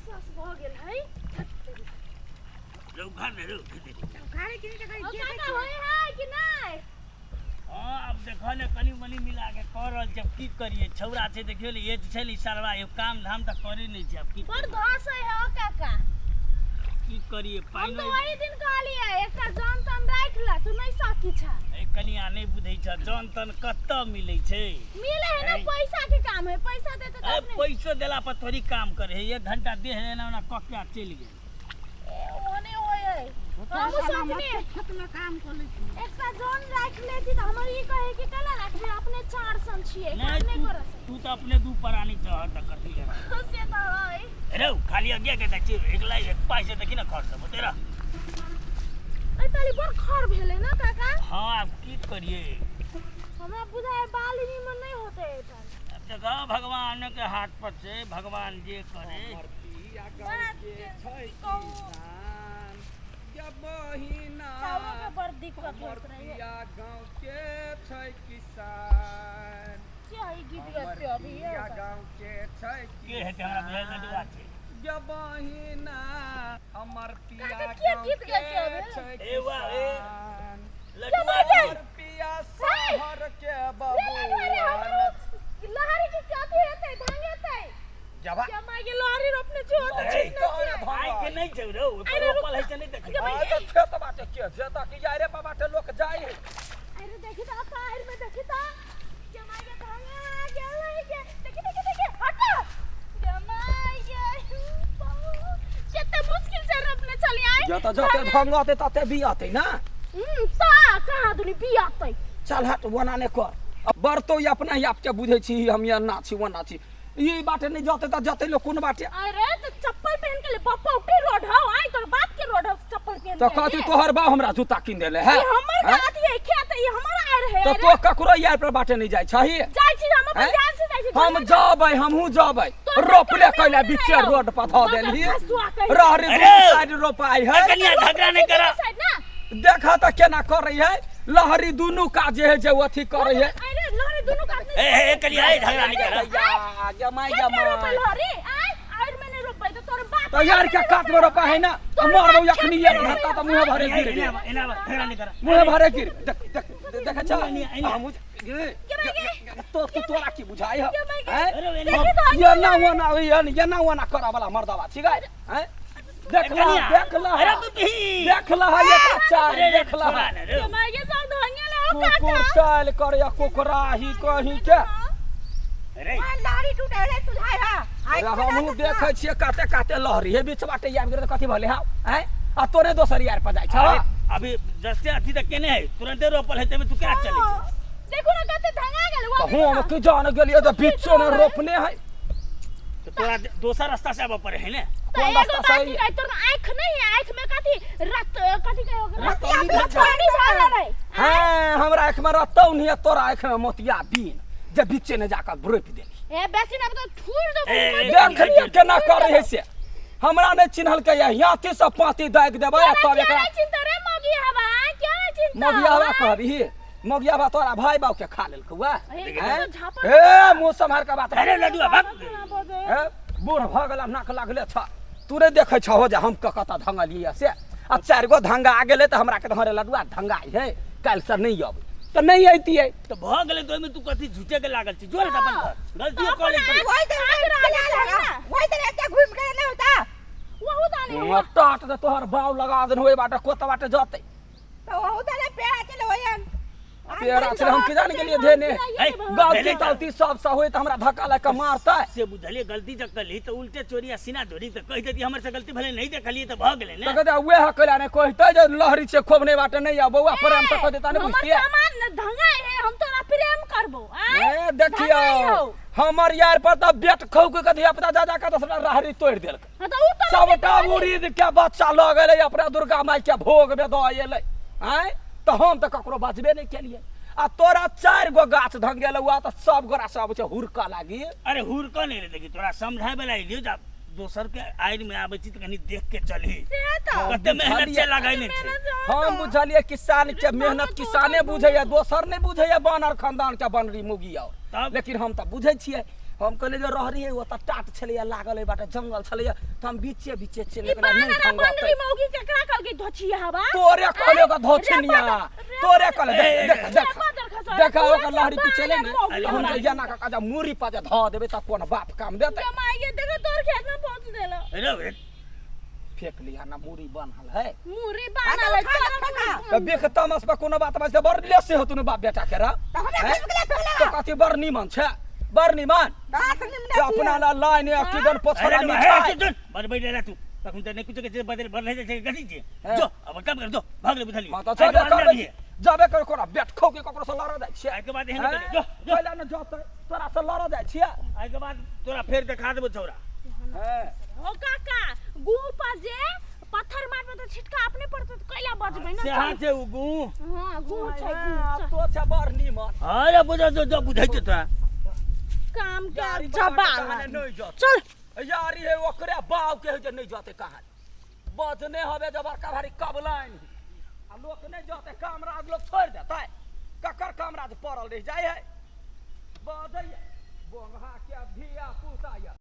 सास भ गेल है लौका ने रो खाने के लिए कहीं काका होय है कि नहीं हां अब देखो ने कनी मनी मिला के करल जब की करिए छौरा छै देखियो ले एज छै ली सरवा यो काम धाम त करे नहीं छै अब की पर धस है हो काका की करिए हम पानी तो वही दिन कहलिए एकटा जान तन राख ले तू नहीं साकी छ ए कनिया नहीं बुझै छ जन तन कत्त मिलै छै मिले है ना पैसा के काम है पैसा देते तो ए अपने पैसो देला पर थोड़ी काम करे है 1 घंटा दे है ना कक्का चल गेल ओने होय है हम सोचने खेत में काम कर ले एकटा जान राख लेती त हमर ई कहे कि कला राखबे अपने 4 सन छिए काम नहीं करस तू तो अपने दू परानी चाह त कथि ले से त है रे खाली आगे के देखी एकला एक पैसे देखी ना खर्च हो तेरा ए ताली बड़ खर भेले ना काका हां अब की करिए हमरा बुझाए बालिनी में नहीं होते इधर अब देखो भगवान के हाथ पर से भगवान जे करे चावल के बड़ दिक्कत होत रही है गांव के छै किसान क्या है गीत गाते अभी ये गांव के छै के है हमरा बुझाए ना दुआ छै जब बहिना हमर पिया काका क्या गीत गाते अभी ए वाह ए लडुआ पिया शहर के बबुआ लहरी की काती हेतै भांग हेतै जबा जमा के लहरी रोपने जो होतै आई के नहीं छै रो रोपल है से नहीं देख हां तो खेत बाटे के जेता कि जाय रे बाबा ते लोक जाय अरे देखि त आएर में देखि त जमा के भांग गेल है के देखि हट जमा के केते मुश्किल से रोपने चली आई जता जते भंगाते तते बियाते ना ता कहां दुनी बियाते चल हट वना ने कर अब बरतो अपना ही आपके बुझै छी हम या ना छी वना छी ई बाटे नहीं जाते त जाते लो कोन बाटे अरे तो चप्पल पहन के ले पप्पा उठी रोड हो आई तोर बाप के रोड हो चप्पल पहन तो कहती तोहर बा हमरा जूता किन देले है ये हमर गात ये खेत ये हमर आएर है तो तो ककरो यार पर बाटे नहीं जाय छही जाय छी हम अपन ध्यान से जाय छी हम जाबै हमहू जाबै रोपले कैला बीचे रोड पर ध देली रहरी साइड रोपाई है कनिया झगड़ा नहीं करा देखा त केना कर रही है लहरी दोनों काज है जे अथी करे है अरे लहरी दोनों काज ए कनिया ए झगड़ा नहीं करा जमाई लहरी आई आएर मैंने रोपाई तो तोर बाप तो यार के काट में रोपा है ना मारबो अखनी ये रहता त मुंह भरे गिर गया एना झगड़ा नहीं करा मुंह भरे गिर देख छ हम तो तोरा की बुझाई है ये ना वना करा वाला मर्दावा ठीक है हैं देखला अरे देखला है ये कच्चा देखला जमा के सब धंगे ले हो कुकुर चाल कर या कुकराही कहीं के अरे लहरी टूटे रे सुधार अरे हमहू देखे छिए काते काते लहरी है बीच बाटे यार गिरे कथि भले हां हैं आ तोरे दोसर यार पर जाय छ अभी जस्ते अथी तक केने है तुरंत रोपल है तमे तू केना चले छ देखो ना कते धंगा गेल तो हम के जान गेलिए तो बीचो में रोपने है तो तोरा दोसर रास्ता से अब पर है ने कौन रास्ता सही है तोर आंख नहीं है आंख में कथि रत कथि पानी झाला रे हां हमरा आंख में रतौ नहीं तोरा आंख में मोतिया बीन जे बीचे ने जाकर रोप देली ए बेसी ना तो ठूर दो देख लियो केना करे है से हमरा ने चिन्हल के याती सब पाती दाग देबे तब एकरा चिंता रे मोगी हवा क्या चिंता मोगियावा कहबी मोगियावा तोरा भाई बाऊ के खा लेलकौ ए मुंह संभार के बात अरे लडुआ भाग ए बूढ़ भ गेला नाक लागले छ तू रे देखे छ हो जे हम कता धंगलिए से आ 4 गो धंगा आ गेले त हमरा के धरे लडुआ धंगाई है काल से नहीं अब त नहीं आईती है तो भ गेले तो में तू कथि झूठे के लागल छी जोर अपन गलती कर ले वही तो एते घुस के नहीं होता वो दाने टाट त तोहर बाऊ लगा देन होय बाटे कोता बाटे जते तो वो दाने पेड़ा चले होयन पेड़ा चले हम के जान के लिए देने गलती गलती सब सा होय त हमरा धक्का लगा मारता से बुझलिए गलती जब कर ली तो उल्टे चोरिया सीना धोरी तो कह देती हमर से गलती भले नहीं देखलिए तो भ गेले ने तो कहते वे हकला ने कहते जे लहरी से खोबने बाटे नहीं आ बउआ प्रेम से कह देता ने बुझती है सामान धंगा है हम तोरा प्रेम करबो ए देखियो हमर यार पर त बेट खौ के कथि अपना दादा का दसरा राहरी तोड़ देलक सबटा उड़ीद के बच्चा ल गेले अपना दुर्गा माई के भोग में द एले हैं तो हम त ककरो बचबे नहीं केलिए आ तोरा 4 गो गाछ धंगेल हुआ त सब गोरा सब छ हुरका लागी अरे हुरका नहीं रे देखी तोरा समझाए वाला लियो जा दोसर के आइर में आबै छी त कनी देख के चलही कते मेहनत से लगाई ने छै हम बुझलिए किसान के मेहनत किसाने बुझैया दोसर नहीं बुझैया बानर खानदान के बनरी मुगी और लेकिन हम त बुझै छियै हम कहले जे रहरी है ओत टाट छलिया लागल है बाटे जंगल छलिया त हम बीचे बीचे चले ई गेला नहीं बानर ढंग बनरी मौगी केकरा कल के धोछिया हवा तोरे कहले का धोछनिया तोरे कहले देख देख बादर खसा देखा ओकर लहरी पीछे ले ने हम जना का काजा मुरी पाजा ध देबे त कोन बाप काम देते जमाई के देखो तोर खेत में पहुंच देला अरे फेंक लिया ना मुरी बनल है मुरी बानल त बेख तमस पे कोनो बात बस बर लेसे हो तूने बाप बेटा के रा तो कथि बर निमन छ बर निमन अपना ला लाइन किदन पछरा नि बड़ बैठ रहा तू तखन त नहीं कुछ के बदल बदल है गति छे जो अब काम कर दो भाग ले बुझली माता चले कर जाबे कर कोरा बेट खौ के ककरो से लड़ जाय छे आइ के बाद एहन कर जो पहले न जत तोरा से लड़ जाय छे आइ के बाद तोरा फेर देखा देबो छौरा ओ काका गु पर जे पत्थर मारबे त छिटका अपने पड़त कैला बजबै न से हाथ से उगु हां गु छै तो छ बर निमन अरे बुझा जो बुझाइ छ तोरा काम के जबा नहीं जत चल यारी है ओकरे बाव के जे नहीं जते कहां बजने हवे जबर का भारी कबलाइन आ लोक नहीं जते कामराज लोग छोड़ देता है ककर कामराज पड़ल रह जाय है बजै बोंगा के धिया पुता